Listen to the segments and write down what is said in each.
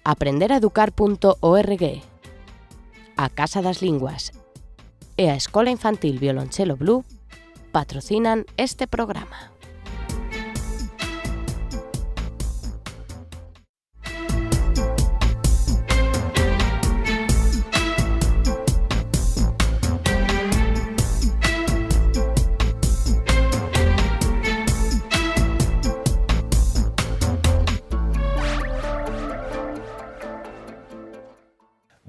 aprenderaeducar.org, a Casa das Linguas e a Escola Infantil Violonchelo Blue patrocinan este programa.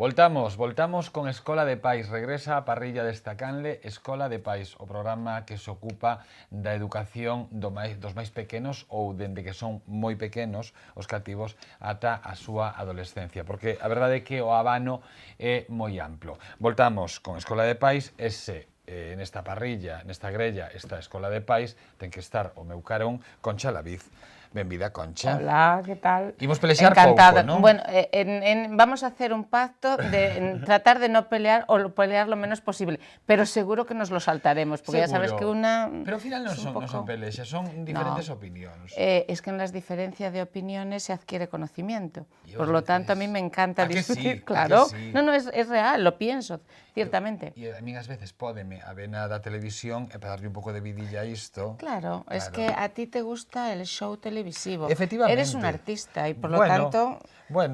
Voltamos con Escola de Pais. Regresa a parrilla desta canle Escola de Pais, o programa que se ocupa da educación dos máis pequenos ou dende que son moi pequenos os cativos ata a súa adolescencia, porque a verdade é que o abano é moi amplo. Voltamos con Escola de Pais, nesta parrilla, nesta grella, esta Escola de Pais, ten que estar o meu carón Concha Laviz. Benvida, Concha. Hola, ¿qué tal? Imos pelexar Encantada. pouco, non? Bueno, vamos a hacer un pacto de tratar de no pelear o pelear lo menos posible, pero seguro que nos lo saltaremos, porque Seguro. Ya sabes que una... Pero ao final non son pelexas, son diferentes opinións. Es que en las diferencias de opiniones se adquiere conocimiento. Por lo tanto, a mí me encanta discutir. Sí? Claro. Sí? No, es real, lo pienso, ciertamente. E a mí ás veces pódeme a vena da televisión e para darle un pouco de vidilla a isto. Claro, es que a ti te gusta el show televisivo. Efectivamente. Eres un artista y por lo tanto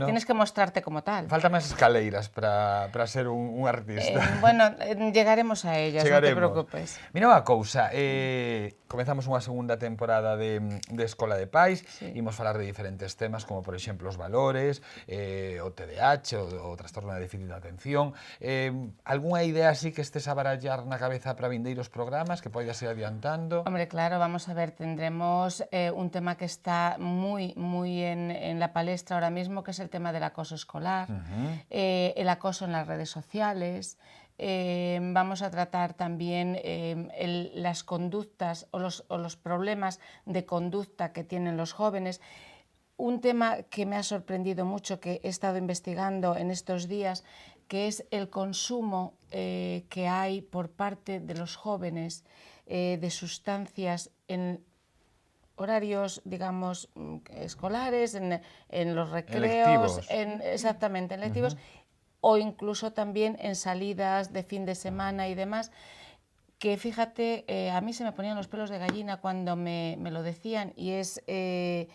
tienes que mostrarte como tal. Faltan máis escaleiras para ser un artista. Llegaremos a ellas, non te preocupes. Mira unha cousa, comezamos unha segunda temporada de Escola de Pais, imos falar de diferentes temas como por exemplo os valores, o TDAH, o trastorno de déficit de atención. Algúnha idea así que estés a barallar na cabeza para vindeiros programas que poidas ir adiantando? Hombre, claro, vamos a ver, tendremos un tema que está muy en la palestra ahora mismo, que es el tema del acoso escolar, el acoso en las redes sociales. Vamos a tratar también las conductas o los problemas de conducta que tienen los jóvenes. Un tema que me ha sorprendido mucho, que he estado investigando en estos días, que es el consumo que hay por parte de los jóvenes de sustancias en horarios, digamos, escolares, en los recreos, exactamente, en lectivos, o incluso también en salidas de fin de semana y demás, que fíjate, a mí se me ponían los pelos de gallina cuando me lo decían, y es que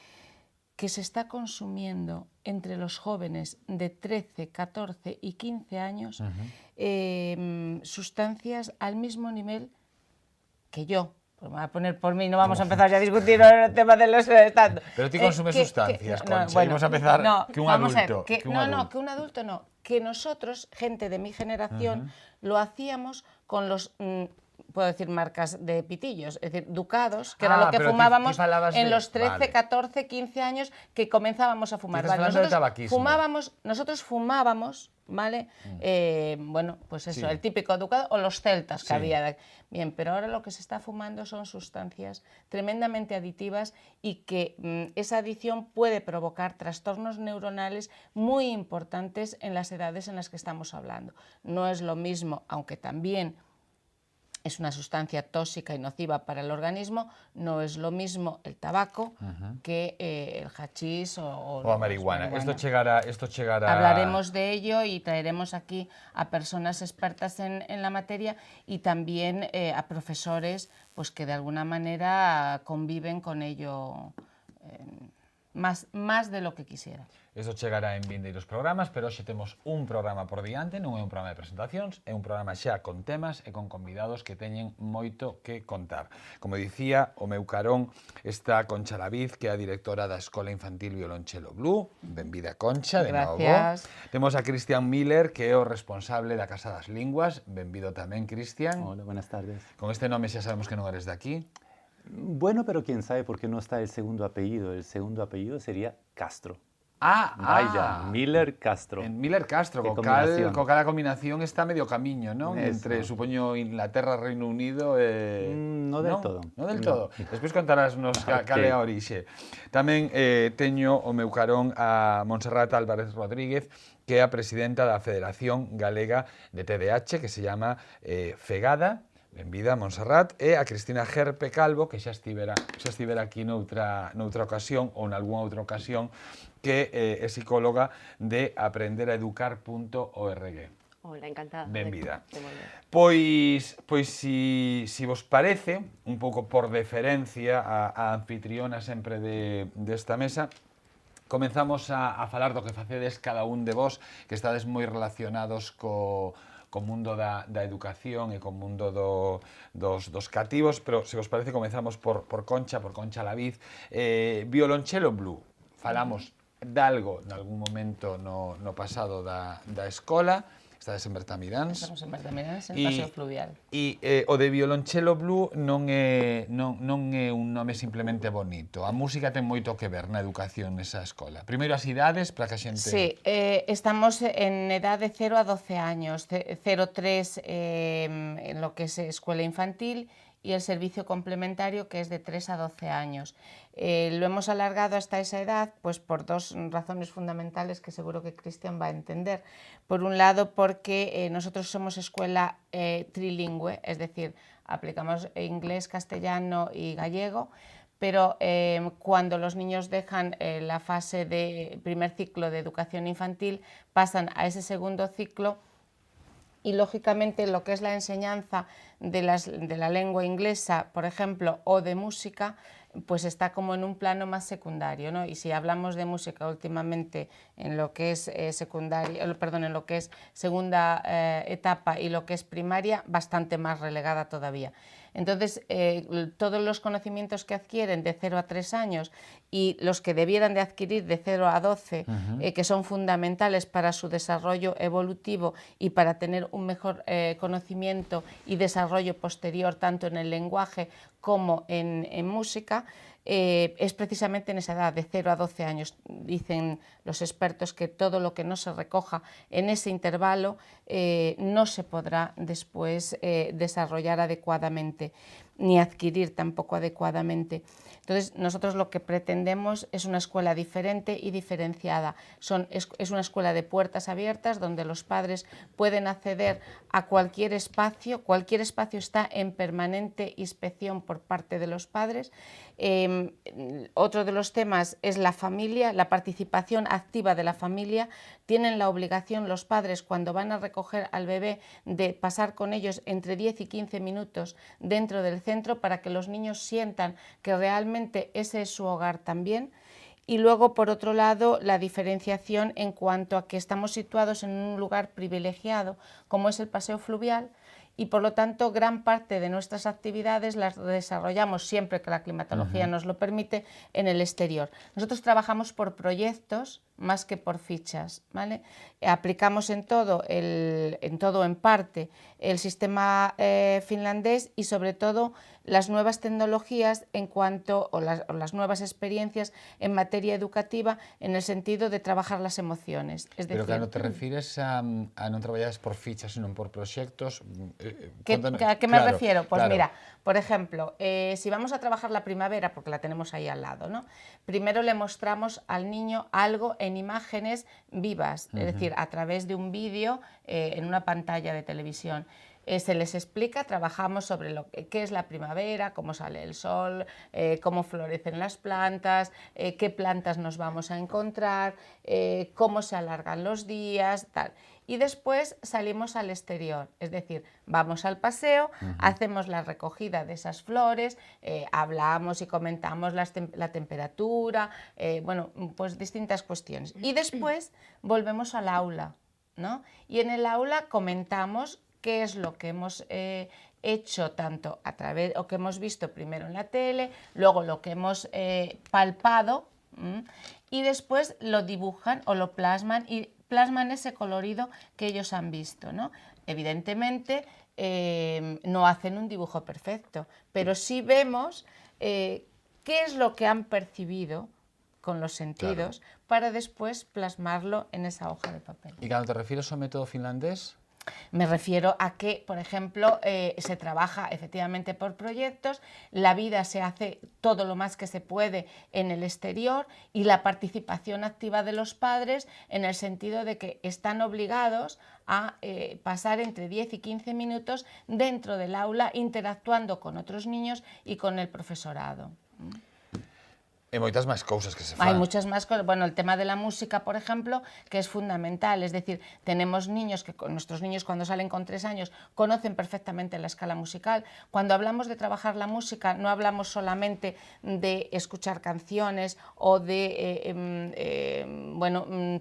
se está consumiendo entre los jóvenes de 13, 14 y 15 años sustancias al mismo nivel que yo. Pues me voy a poner por mí, no vamos a empezar ya a discutir el tema de los estados. Pero tú consumes sustancias, Concha, y vamos a empezar que un adulto. Que un adulto no, que nosotros, gente de mi generación, lo hacíamos con los... puedo decir marcas de pitillos, es decir, Ducados, que era lo que fumábamos en los 13, 14, 15 años que comenzábamos a fumar. Nosotros fumábamos, ¿vale? Bueno, pues eso, el típico Ducado o los celtas que había. Bien, pero ahora lo que se está fumando son sustancias tremendamente aditivas y que esa adicción puede provocar trastornos neuronales muy importantes en las edades en las que estamos hablando. No es lo mismo, aunque también es una sustancia tóxica y nociva para el organismo, no es lo mismo el tabaco que el hachís o la marihuana. Esto chegará... Hablaremos de ello y traeremos aquí a personas expertas en la materia y también a profesores pues, que de alguna manera conviven con ello más de lo que quisiera. Isto chegará en vindeiros programas, pero hoxe temos un programa por diante, non é un programa de presentacións, é un programa xa con temas e con convidados que teñen moito que contar. Como dicía, o meu carón está Concha Laviz, que é a directora da Escola Infantil Violonchelo Blue. Benvida, Concha, de novo. Temos a Cristian Miller, que é o responsable da Casa das Linguas. Benvido tamén, Cristian. Hola, buenas tardes. Con este nome xa sabemos que non eres de aquí. Bueno, pero quién sabe por qué no está el segundo apellido. El segundo apellido sería Castro. Vaya, Miller Castro. Miller Castro, co cal a combinación está medio camiño, non? Entre, supoño, Inglaterra, Reino Unido e... No del todo. Non del todo. Despois contarásnos cal é a orixe. Tamén teño o meu carón a Montserrat Álvarez Rodríguez, que é a presidenta da Federación Galega de TDAH, que se llama FEGADA, Benvida, Montserrat, e a Cristina Gerpe Calvo, que xa estivera aquí noutra ocasión, ou nalgúna outra ocasión, que é psicóloga de aprenderaeducar.org. Hola, encantada. Benvida. De volver. Pois si vos parece, un pouco por deferencia a anfitriona sempre desta mesa, comenzamos a falar do que facedes cada un de vos, que estades moi relacionados co mundo da educación e co mundo dos cativos, pero se vos parece comenzamos por Concha Laviz. Violonchelo Blue, falamos dalgo nalgún momento no pasado da escola, estades en Bertamiráns. Estamos en Bertamiráns, en Paseo Fluvial. E o de Violonchelo Blue non é un nome simplemente bonito. A música ten moito que ver na educación nesa escola. Primeiro as idades, para que a xente... Sí, estamos en edad de 0 a 12 años, 0-3 en lo que es escuela infantil y el servicio complementario, que es de 3 a 12 años. Lo hemos alargado hasta esa edad pues por dos razones fundamentales que seguro que Cristian va a entender. Por un lado, porque nosotros somos escuela trilingüe, es decir, aplicamos inglés, castellano y gallego, pero cuando los niños dejan la fase de primer ciclo de educación infantil, pasan a ese segundo ciclo y lógicamente lo que es la enseñanza de la lengua inglesa, por ejemplo, o de música, pues está como en un plano más secundario, ¿no? Y si hablamos de música últimamente en lo que es en lo que es segunda etapa y lo que es primaria, bastante más relegada todavía. Entonces, todos los conocimientos que adquieren de 0 a 3 años y los que debieran de adquirir de 0 a 12, que son fundamentales para su desarrollo evolutivo y para tener un mejor conocimiento y desarrollo posterior tanto en el lenguaje como en música, es precisamente en esa edad de 0 a 12 años. Dicen los expertos que todo lo que no se recoja en ese intervalo no se podrá después desarrollar adecuadamente, ni adquirir tampoco adecuadamente. Entonces, nosotros lo que pretendemos es una escuela diferente y diferenciada. Es una escuela de puertas abiertas donde los padres pueden acceder a cualquier espacio está en permanente inspección por parte de los padres. Otro de los temas es la familia, la participación activa de la familia. Tienen la obligación los padres, cuando van a recoger al bebé, de pasar con ellos entre 10 y 15 minutos dentro del centro para que los niños sientan que realmente ese es su hogar también. Y luego, por otro lado, la diferenciación en cuanto a que estamos situados en un lugar privilegiado, como es el Paseo Fluvial, y por lo tanto gran parte de nuestras actividades las desarrollamos, siempre que la climatología nos lo permite, en el exterior. Nosotros trabajamos por proyectos más que por fichas, ¿vale? Aplicamos en todo en parte el sistema finlandés y sobre todo las nuevas tecnologías en cuanto, o las nuevas experiencias en materia educativa, en el sentido de trabajar las emociones. Es Pero decir, cando te refires a non traballades por fichas, sino por proxectos... ¿A qué me refiero? Pues mira, por ejemplo, si vamos a trabajar la primavera, porque la tenemos ahí al lado, ¿no? Primero le mostramos al niño algo en imágenes vivas, es decir, a través de un vídeo en una pantalla de televisión. Se les explica, trabajamos sobre qué es la primavera, cómo sale el sol, cómo florecen las plantas, qué plantas nos vamos a encontrar, cómo se alargan los días, tal. Y después salimos al exterior, es decir, vamos al paseo, hacemos la recogida de esas flores, hablamos y comentamos la temperatura, bueno, pues distintas cuestiones. Y después volvemos al aula, ¿no? Y en el aula comentamos qué es lo que hemos hecho tanto a través, o que hemos visto primero en la tele, luego lo que hemos palpado, y después lo dibujan o lo plasman y plasman ese colorido que ellos han visto, ¿no? Evidentemente no hacen un dibujo perfecto, pero sí vemos qué es lo que han percibido con los sentidos, claro, para después plasmarlo en esa hoja de papel. E cando te refires ao método finlandés? Me refiero a que, por ejemplo, se trabaja efectivamente por proyectos, la vida se hace todo lo más que se puede en el exterior y la participación activa de los padres en el sentido de que están obligados a pasar entre 10 y 15 minutos dentro del aula interactuando con otros niños y con el profesorado. E moitas máis cousas que se fan. Hay muchas más cosas. Bueno, el tema de la música, por ejemplo, que es fundamental. Es decir, tenemos niños que nuestros niños cuando salen con 3 años conocen perfectamente la escala musical. Cuando hablamos de trabajar la música, no hablamos solamente de escuchar canciones o de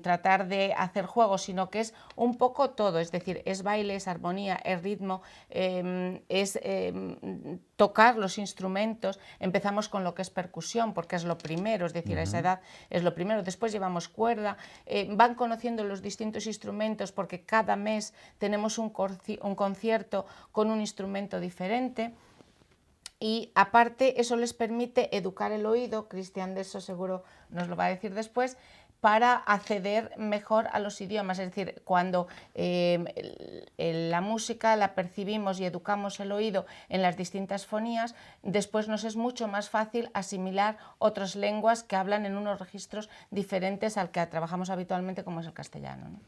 tratar de hacer juegos, sino que es un poco todo. Es decir, es baile, es armonía, es ritmo, es tocar los instrumentos. Empezamos con lo que es percusión, porque es lo primero, es decir, a esa edad es lo primero. Después llevamos cuerda, van conociendo los distintos instrumentos porque cada mes tenemos un concierto con un instrumento diferente. Y aparte eso les permite educar el oído, Cristian de eso seguro nos lo va a decir después, para acceder mejor a los idiomas. Es decir, cuando la música la percibimos y educamos el oído en las distintas fonías, después nos es mucho más fácil asimilar otras lenguas que hablan en unos registros diferentes al que trabajamos habitualmente, como es el castellano, ¿no?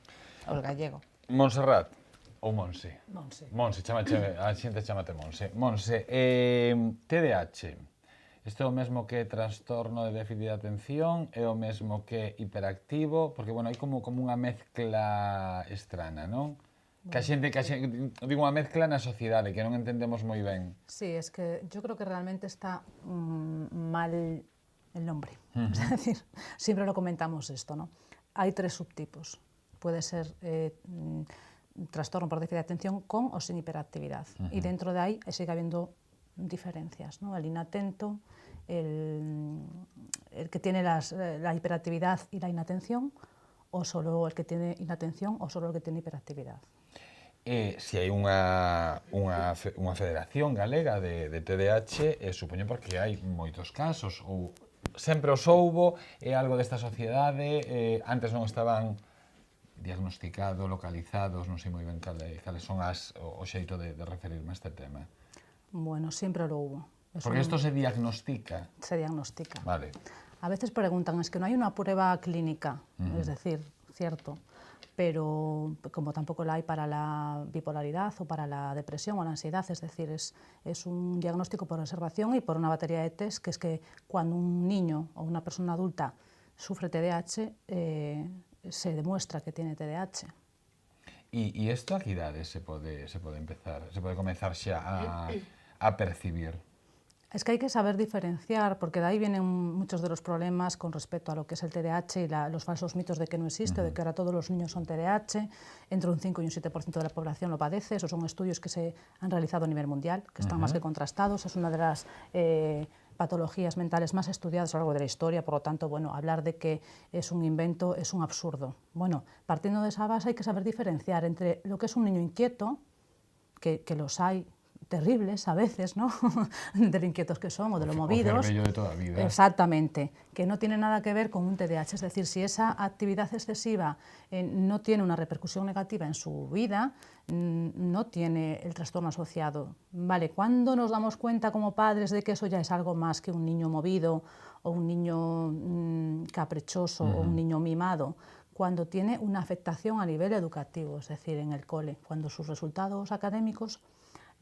O el gallego. Montserrat, ou Monse? Monse. Monse, a xente chamate Monse. Monse, TDAH. Isto é o mesmo que trastorno de déficit de atención, é o mesmo que hiperactivo, porque, bueno, hai como unha mezcla estrana, non? Que a xente, digo, unha mezcla na sociedade, que non entendemos moi ben. Sí, es que yo creo que realmente está mal el nombre. Es decir, siempre lo comentamos esto, ¿no? Hay 3 subtipos. Puede ser trastorno por déficit de atención con o sin hiperactividad. Y dentro de ahí sigue habiendo diferencias, ¿no? El inatento, el que tiene la hiperactividad y la inatención, o solo el que tiene inatención o solo el que tiene hiperactividad. Se hai unha federación galega de TDAH, supoño porque hai moitos casos, ou sempre os houbo, é algo desta sociedade, antes non estaban diagnosticados, localizados, non sei moi ben cales son o xeito de referirme a este tema. Bueno, siempre lo hubo. Porque esto se diagnostica. Se diagnostica. Vale. A veces preguntan, es que no hay una prueba clínica, es decir, cierto, pero como tampoco la hay para la bipolaridad o para la depresión o la ansiedad, es decir, es un diagnóstico por observación y por una batería de test, que es que cuando un niño o una persona adulta sufre TDAH, se demuestra que tiene TDAH. E isto a que idade se pode comenzar xa a percibir? Es que hay que saber diferenciar, porque de ahí vienen muchos de los problemas con respecto a lo que es el TDAH y los falsos mitos de que no existe, de que ahora todos los niños son TDAH, entre un 5 y un 7% de la población lo padece. Esos son estudios que se han realizado a nivel mundial, que están más que contrastados. Es una de las patologías mentales más estudiadas a lo largo de la historia, por lo tanto, bueno, hablar de que es un invento es un absurdo. Bueno, partiendo de esa base hay que saber diferenciar entre lo que es un niño inquieto, que los hay terribles a veces, ¿no? De lo inquietos que son o de lo movidos. O de toda a vida. Exactamente, que no tiene nada que ver con un TDAH, es decir, si esa actividad excesiva no tiene una repercusión negativa en su vida, no tiene el trastorno asociado. Vale, ¿cuándo nos damos cuenta como padres de que eso ya es algo más que un niño movido o un niño caprichoso o un niño mimado? Cuando tiene una afectación a nivel educativo, es decir, en el cole, cuando sus resultados académicos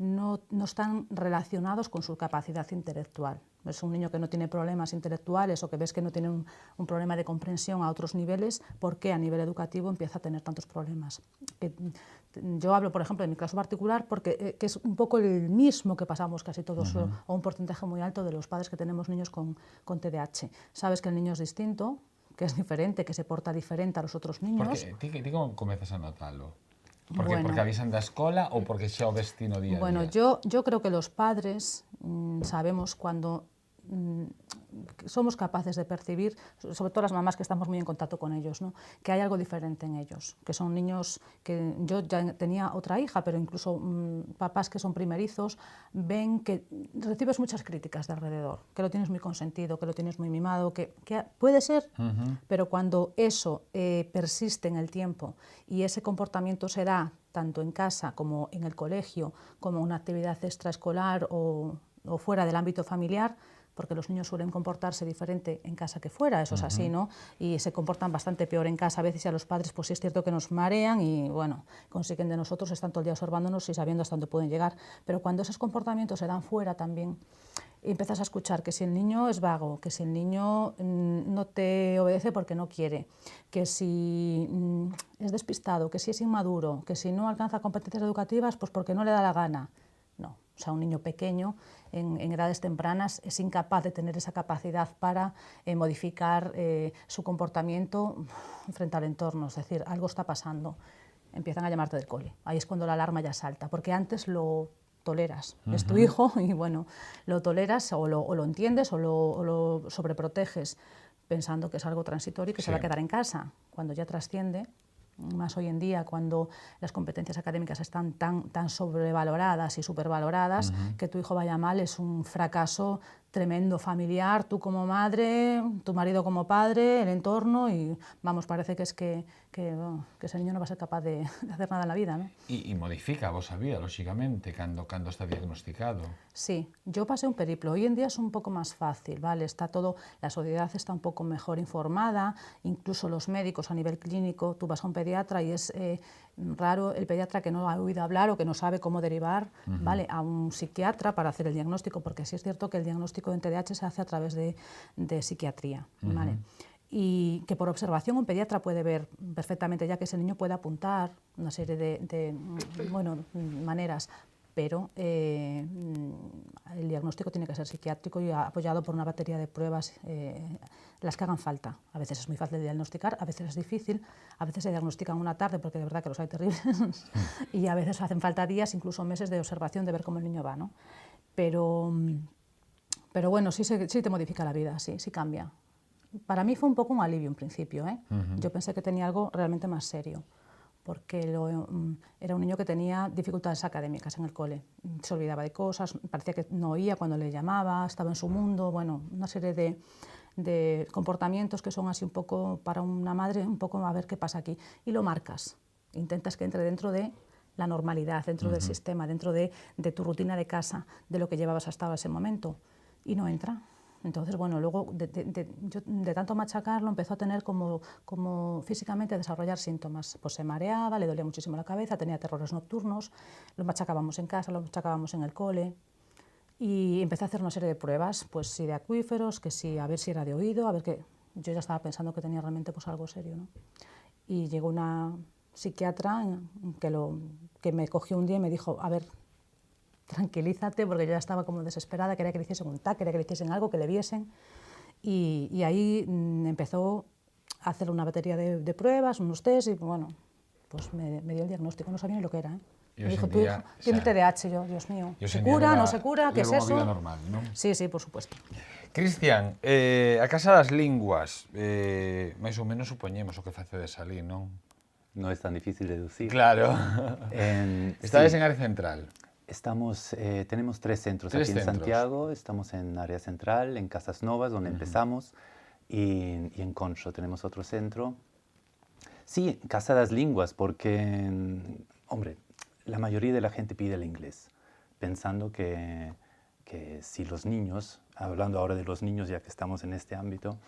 no están relacionados con su capacidad intelectual. Es un niño que no tiene problemas intelectuales o que ves que no tiene un problema de comprensión a otros niveles, ¿por qué a nivel educativo empieza a tener tantos problemas? Yo hablo, por ejemplo, de mi caso particular, porque que es un poco el mismo que pasamos casi todos, o un porcentaje muy alto de los padres que tenemos niños con TDAH. Sabes que el niño es distinto, que es diferente, que se porta diferente a los otros niños. Porque ti como comezas a notalo? Porque avisan da escola ou porque xa o ves ti no día a día? Bueno, yo creo que los padres sabemos cuando somos capaces de percibir, sobre todo las mamás que estamos muy en contacto con ellos, ¿no? Que hay algo diferente en ellos, que son niños que yo ya tenía otra hija, pero incluso papás que son primerizos ven que recibes muchas críticas de alrededor, que lo tienes muy consentido, que lo tienes muy mimado, que puede ser, pero cuando eso persiste en el tiempo y ese comportamiento se da tanto en casa como en el colegio, como una actividad extraescolar o fuera del ámbito familiar, porque los niños suelen comportarse diferente en casa que fuera, eso es así, ¿no? Y se comportan bastante peor en casa a veces, y a los padres pues sí es cierto que nos marean y bueno, consiguen de nosotros, están todo el día observándonos y sabiendo hasta dónde pueden llegar, pero cuando esos comportamientos se dan fuera también, y empiezas a escuchar que si el niño es vago, que si el niño no te obedece porque no quiere, que si es despistado, que si es inmaduro, que si no alcanza competencias educativas pues porque no le da la gana. No, o sea, un niño pequeño en edades tempranas es incapaz de tener esa capacidad para modificar su comportamiento frente al entorno, es decir, algo está pasando, empiezan a llamarte del cole, ahí es cuando la alarma ya salta, porque antes lo toleras, es tu hijo y bueno, lo toleras o lo entiendes o lo sobreproteges pensando que es algo transitorio y que se va a quedar en casa, cuando ya trasciende. Más hoy en día, cuando las competencias académicas están tan sobrevaloradas y supervaloradas, que tu hijo vaya mal es un fracaso tremendo familiar, tú como madre, tu marido como padre, el entorno, y vamos, parece que ese niño no va a ser capaz de hacer nada en la vida, ¿no? Y modifica a vosa vida, lóxicamente, cando está diagnosticado. Sí, yo pasé un periplo. Hoy en día es un poco más fácil, ¿vale? Está todo, la sociedad está un poco mejor informada, incluso los médicos a nivel clínico, tú vas a un pediatra y es raro el pediatra que no ha oído hablar o que no sabe cómo derivar, ¿vale? A un psiquiatra para hacer el diagnóstico, porque sí es cierto que el diagnóstico en TDAH se hace a través de psiquiatría, ¿vale? Y que por observación un pediatra puede ver perfectamente ya que ese niño puede apuntar una serie de maneras, pero el diagnóstico tiene que ser psiquiátrico y apoyado por una batería de pruebas, las que hagan falta. A veces es muy fácil de diagnosticar, a veces es difícil, a veces se diagnostican una tarde, porque de verdad que los hay terribles, y a veces hacen falta días, incluso meses de observación, de ver cómo el niño va, ¿no? Pero bueno, sí te modifica la vida, sí cambia. Para mí fue un poco un alivio en principio, ¿eh? Yo pensé que tenía algo realmente más serio, porque era un niño que tenía dificultades académicas en el cole, se olvidaba de cosas, parecía que no oía cuando le llamaba, estaba en su mundo, bueno, una serie de comportamientos que son así un poco para una madre, un poco a ver qué pasa aquí, y lo marcas, intentas que entre dentro de la normalidad, dentro del sistema, dentro de tu rutina de casa, de lo que llevabas hasta ese momento, y no entra. Entonces, bueno, luego de tanto machacarlo empezó a tener como físicamente a desarrollar síntomas. Pues se mareaba, le dolía muchísimo la cabeza, tenía terrores nocturnos, lo machacábamos en casa, lo machacábamos en el cole y empecé a hacer una serie de pruebas, pues sí de acuíferos, que sí, a ver si era de oído, a ver que yo ya estaba pensando que tenía realmente pues algo serio, ¿no? Y llegó una psiquiatra que me cogió un día y me dijo, a ver, tranquilízate, porque yo ya estaba como desesperada, quería que le hiciesen un TAC, quería que le hiciesen algo, que le viesen. Y ahí empezó a hacer una batería de pruebas, unos test, y bueno, pues me dio el diagnóstico, no sabía ni lo que era, ¿eh? Me dijo, tu hijo tiene TDAH, yo, Dios mío, ¿se cura, no se cura, qué es eso? Vida normal, ¿no? Sí, por supuesto. Cristian, a Casa das Linguas, máis ou menos supoñemos o que facedes ali, non? No es tan difícil deducir. Claro. Estades sí. en área central. Tenemos 3 centros aquí en Santiago, estamos en área central, en Casas Novas, donde empezamos, y en Concho tenemos otro centro. Sí, Casa das Linguas, porque, hombre, la mayoría de la gente pide el inglés, pensando que si los niños, hablando ahora de los niños ya que estamos en este ámbito,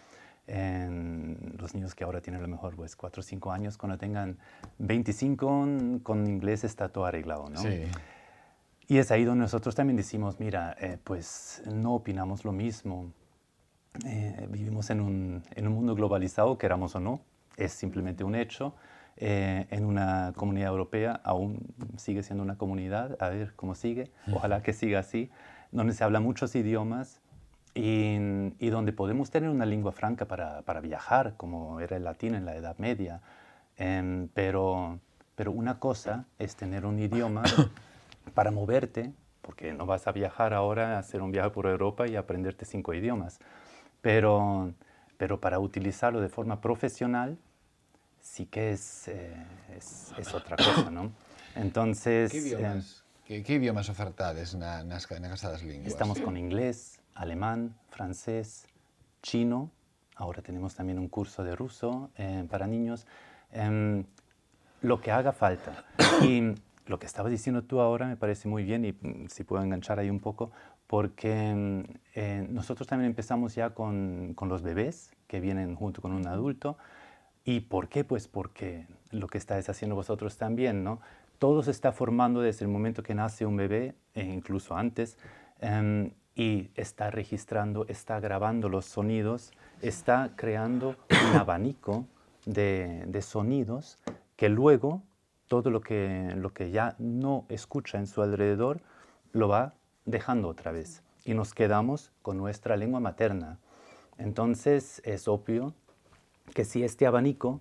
los niños que ahora tienen a lo mejor pues, 4 o 5 años, cuando tengan 25, con inglés está todo arreglado, ¿no? Sí. Y es ahí donde nosotros también decimos, mira, pues no opinamos lo mismo. Vivimos en un mundo globalizado, queramos o no, es simplemente un hecho. En una comunidad europea aún sigue siendo una comunidad, a ver cómo sigue, ojalá que siga así, donde se habla muchos idiomas y donde podemos tener una lengua franca para viajar, como era el latín en la Edad Media. Pero una cosa es tener un idioma para moverte porque no vas a viajar ahora a hacer un viaje por Europa y aprenderte 5 idiomas. Pero para utilizarlo de forma profesional, sí que es otra cosa, ¿no? Entonces... ¿Qué idiomas ofertades na Casa das Linguas? Estamos con inglés, alemán, francés, chino. Ahora tenemos también un curso de ruso para niños. Lo que haga falta. Y lo que estabas diciendo tú ahora me parece muy bien, y si puedo enganchar ahí un poco, porque nosotros también empezamos ya con los bebés que vienen junto con un adulto. ¿Y por qué? Pues porque lo que estáis haciendo vosotros también, ¿no? Todo se está formando desde el momento que nace un bebé, e incluso antes, y está registrando, está grabando los sonidos, está creando un abanico de sonidos que luego todo lo que ya no escucha en su alrededor lo va dejando otra vez. Y nos quedamos con nuestra lengua materna. Entonces es obvio que si este abanico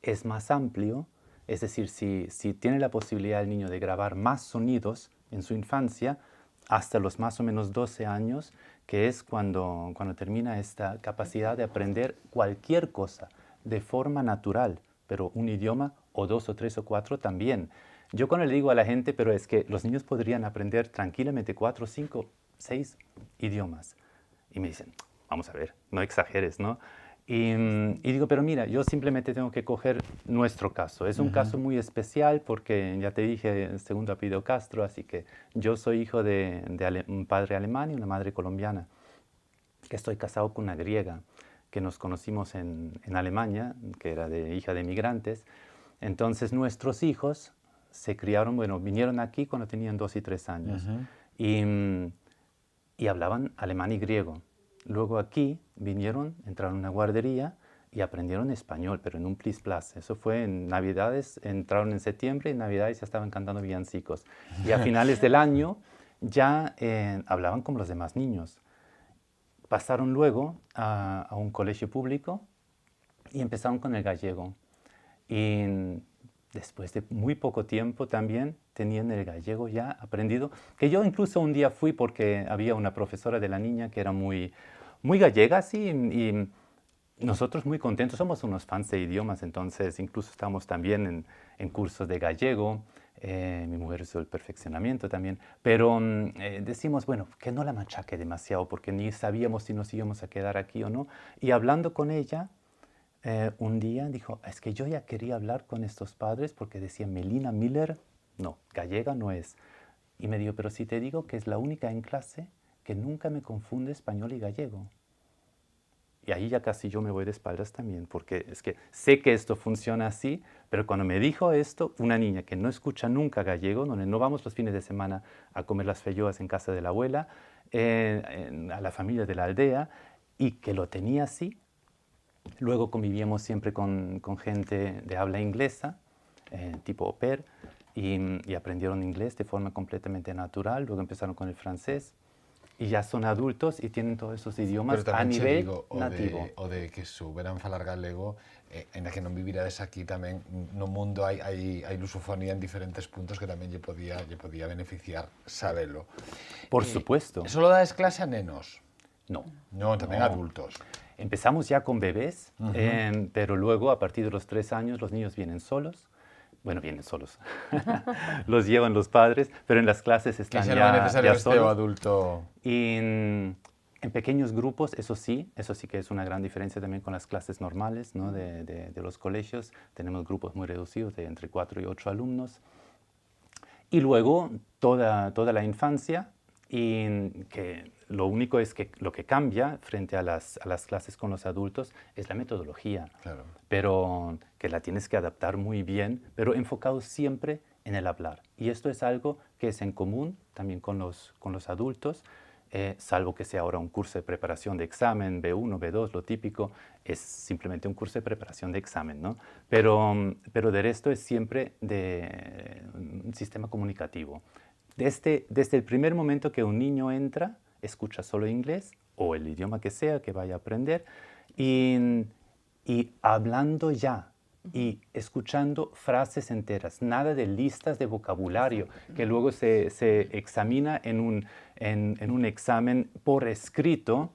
es más amplio, es decir, si tiene la posibilidad el niño de grabar más sonidos en su infancia, hasta los más o menos 12 años, que es cuando termina esta capacidad de aprender cualquier cosa de forma natural, pero un idioma o 2 o 3 o 4 también. Yo cuando le digo a la gente, pero es que los niños podrían aprender tranquilamente 4, 5, 6 idiomas. Y me dicen, vamos a ver, no exageres, ¿no? Y digo, pero mira, yo simplemente tengo que coger nuestro caso. Es un caso muy especial porque, ya te dije, el segundo apellido Castro, así que yo soy hijo de un padre alemán y una madre colombiana, que estoy casado con una griega, que nos conocimos en Alemania, que era hija de migrantes. Entonces nuestros hijos se criaron, bueno, vinieron aquí cuando tenían 2 y 3 años y hablaban alemán y griego. Luego aquí vinieron, entraron a una guardería y aprendieron español, pero en un plis-plas. Eso fue en Navidades, entraron en septiembre y en Navidades ya estaban cantando villancicos. Y a finales del año ya hablaban como los demás niños. Pasaron luego a un colegio público y empezaron con el gallego. Y después de muy poco tiempo también tenían el gallego ya aprendido, que yo incluso un día fui porque había una profesora de la niña que era muy gallega, sí, y nosotros muy contentos, somos unos fans de idiomas, entonces incluso estamos también en cursos de gallego, mi mujer hizo el perfeccionamiento también, pero decimos, bueno, que no la machaque demasiado porque ni sabíamos si nos íbamos a quedar aquí o no, y hablando con ella, un día dijo, es que yo ya quería hablar con estos padres porque decía Melina Miller, no, gallega no es. Y me dijo, pero si te digo que es la única en clase que nunca me confunde español y gallego. Y ahí ya casi yo me voy de espaldas también, porque es que sé que esto funciona así, pero cuando me dijo esto, una niña que no escucha nunca gallego, donde no vamos los fines de semana a comer las feijoas en casa de la abuela, a la familia de la aldea, y que lo tenía así. Luego convivíamos siempre con gente de habla inglesa, tipo au pair, y aprendieron inglés de forma completamente natural. Luego empezaron con el francés y ya son adultos y tienen todos esos idiomas a nivel nativo. O de que souberan falar galego, en la que non vivirades aquí tamén no mundo hai lusofonía en diferentes puntos que tamén lle podía beneficiar sabelo. Por supuesto. Solo dades clase a nenos? No. No, tamén a adultos. Empezamos ya con bebés, pero luego a partir de los 3 años los niños vienen solos. Bueno, vienen solos. Los llevan los padres, pero en las clases están ya solos. Que sea necesario este adulto. Y en pequeños grupos, eso sí que es una gran diferencia también con las clases normales, ¿no? de los colegios. Tenemos grupos muy reducidos de entre 4 y 8 alumnos. Y luego toda la infancia, y que lo único es que lo que cambia frente a las clases con los adultos es la metodología, claro. Pero que la tienes que adaptar muy bien, pero enfocado siempre en el hablar. Y esto es algo que es en común también con los adultos, salvo que sea ahora un curso de preparación de examen, B1, B2, lo típico, es simplemente un curso de preparación de examen, ¿no? Pero de resto es siempre de un sistema comunicativo. Desde el primer momento que un niño entra, escucha solo inglés o el idioma que sea que vaya a aprender y hablando ya y escuchando frases enteras, nada de listas de vocabulario que luego se examina en un examen por escrito,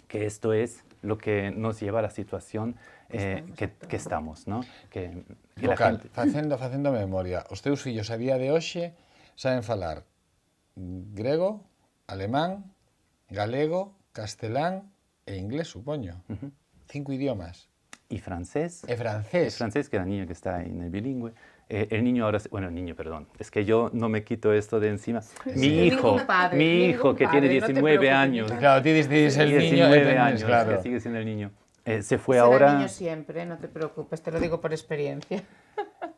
que esto es lo que nos lleva a la situación que estamos, ¿no? Que Vocal, facendo memoria, os teus fillos a día de hoxe saben falar grego, alemán, galego, castelán e inglés, supoño. 5 idiomas. Y francés. E francés. El francés, que la niña que está en el bilingüe. El niño ahora, bueno, el niño, perdón, es que yo no me quito esto de encima. Mi hijo que tiene 19 años. Claro, tienes el niño. 19 años, claro. que sigue siendo el niño. Se fue Será ahora... niño siempre, no te preocupes, te lo digo por experiencia.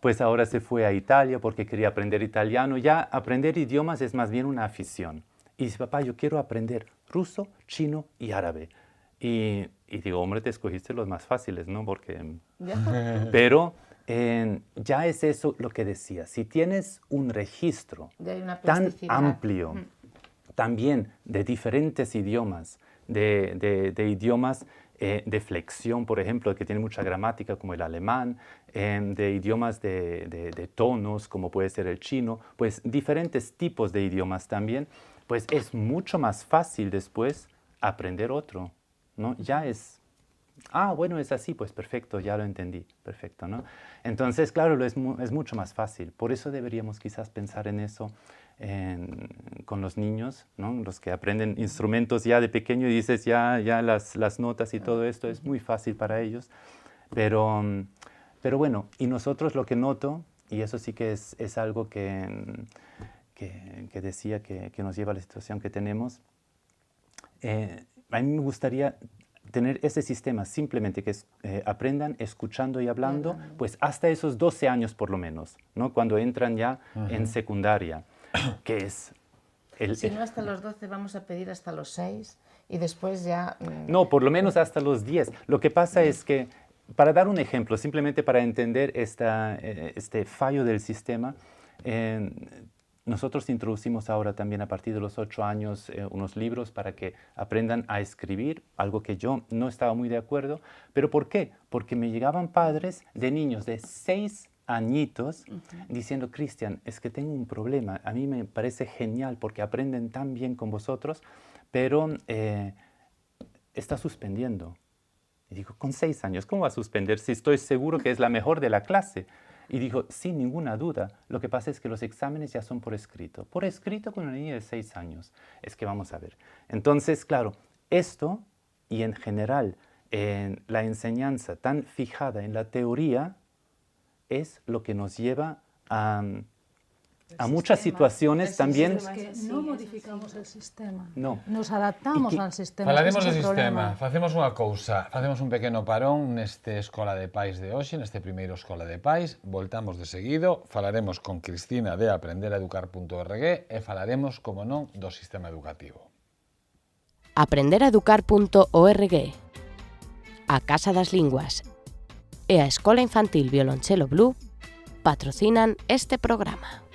Pues ahora se fue a Italia porque quería aprender italiano. Ya aprender idiomas es más bien una afición. Y dice, papá, yo quiero aprender ruso, chino y árabe. Y digo, hombre, te escogiste los más fáciles, ¿no? Porque... Pero ya es eso lo que decía. Si tienes un registro tan amplio, también de diferentes idiomas, de idiomas de flexión, por ejemplo, que tiene mucha gramática, como el alemán, de idiomas de tonos, como puede ser el chino, pues diferentes tipos de idiomas también, pues es mucho más fácil después aprender otro, ¿no? Ya es, bueno, es así, pues perfecto, ya lo entendí, perfecto, ¿no? Entonces, claro, es mucho más fácil. Por eso deberíamos quizás pensar en eso con los niños, ¿no? Los que aprenden instrumentos ya de pequeño y dices ya las notas y todo esto es muy fácil para ellos. Pero bueno, y nosotros lo que noto, y eso sí que es algo que decía que nos lleva a la situación que tenemos, a mí me gustaría tener ese sistema, simplemente que aprendan escuchando y hablando, pues hasta esos 12 años por lo menos, ¿no? Cuando entran ya en secundaria, que es... Si no hasta los 12, vamos a pedir hasta los 6 y después ya... No, por lo menos hasta los 10. Lo que pasa es que, para dar un ejemplo, simplemente para entender este fallo del sistema, nosotros introducimos ahora también a partir de los 8 años unos libros para que aprendan a escribir, algo que yo no estaba muy de acuerdo. ¿Pero por qué? Porque me llegaban padres de niños de 6 añitos diciendo, Cristian, es que tengo un problema, a mí me parece genial porque aprenden tan bien con vosotros, pero está suspendiendo. Y digo, con 6 años, ¿cómo va a suspender si estoy seguro que es la mejor de la clase? Y dijo, sin ninguna duda, lo que pasa es que los exámenes ya son por escrito con una niña de 6 años. Es que vamos a ver. Entonces, claro, esto y en general la enseñanza tan fijada en la teoría es lo que nos lleva a muchas situaciones también... Es que no modificamos el sistema, no. Nos adaptamos al sistema. Falaremos do sistema, facemos unha cousa, facemos un pequeno parón neste Escola de Pais de hoxe, neste primeiro Escola de Pais, voltamos de seguido, falaremos con Cristina de aprenderaeducar.org e falaremos, como non, do sistema educativo. Aprenderaeducar.org, a Casa das Linguas e a Escola Infantil Violonchelo Blue patrocinan este programa.